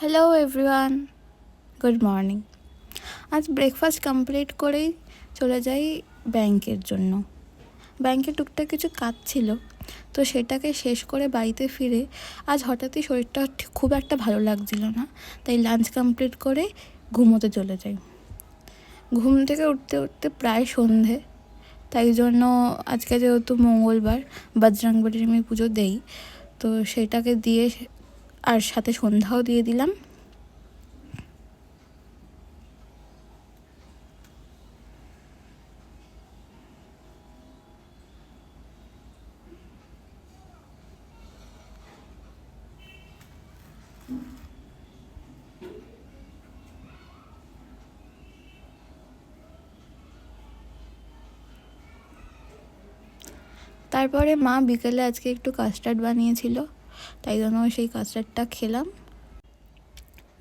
Hello everyone, good morning. আজ breakfast complete করেই চলে যাই ব্যাংকের জন্য। ব্যাংকে টুকটাক কিছু কাজ ছিল, তো সেটাকে শেষ করে বাড়িতে ফিরে আজ হঠাৎই শরীরটা খুব একটা ভালো লাগছিল না, তাই লাঞ্চ কমপ্লিট করে ঘুমোতে চলে যাই। ঘুম থেকে উঠতে উঠতে প্রায় সন্ধে, তাই জন্য আজকে যেহেতু মঙ্গলবার বজরংবলীর আমি পুজো দেই, তো সেটাকে দিয়ে আর সাথে সন্ধ্যাও দিয়ে দিলাম। তারপরে মা বিকেলে আজকে একটু কাস্টার্ড বানিয়েছিল, তাই জন্য সেই কাস্টার্ডটা খেলাম।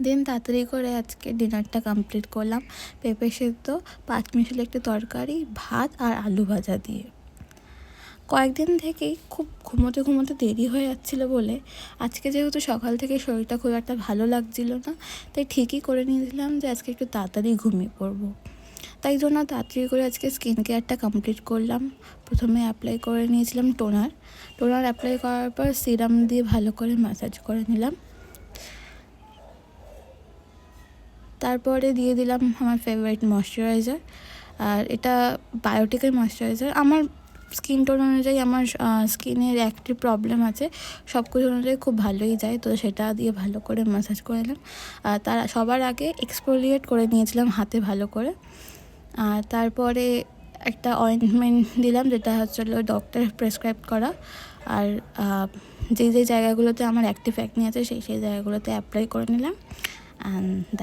দেন তাড়াতাড়ি করে আজকে ডিনারটা কমপ্লিট করলাম। পেঁপে সেদ্ধ, পাঁচমিশালি একটি তরকারি, ভাত আর আলু ভাজা দিয়ে। কয়েকদিন থেকেই খুব ঘুমোতে দেরি হয়ে যাচ্ছিলো বলে আজকে যেহেতু সকাল থেকে শরীরটা খুব একটা ভালো লাগছিল না, তাই ঠিকই করে নিয়েছিলাম যে আজকে একটু তাড়াতাড়ি ঘুমিয়ে পড়বো। তাই জন্য তাড়াতাড়ি করে আজকে স্কিন কেয়ারটা কমপ্লিট করলাম। প্রথমে অ্যাপ্লাই করে নিয়েছিলাম টোনার অ্যাপ্লাই করার পর সিরাম দিয়ে ভালো করে ম্যাসাজ করে নিলাম। তারপরে দিয়ে দিলাম আমার ফেভারিট ময়শ্চারাইজার, আর এটা বায়োটিকের ময়শ্চারাইজার। আমার স্কিন টোন অনুযায়ী আমার স্কিনের একটি প্রবলেম আছে, সব কিছু অনুযায়ী খুব ভালোই যায়, তো সেটা দিয়ে ভালো করে ম্যাসাজ করে নিলাম। আর সবার আগে এক্সফোলিয়েট করে নিয়েছিলাম হাতে ভালো করে। আর তারপরে একটা অয়েন্টমেন্ট দিলাম, যেটা হচ্ছে ডক্টর প্রেসক্রাইব করা। আর যে জায়গাগুলোতে আমার অ্যাক্টিভ অ্যাকনি আছে সেই জায়গাগুলোতে অ্যাপ্লাই করে নিলাম। অ্যান্ড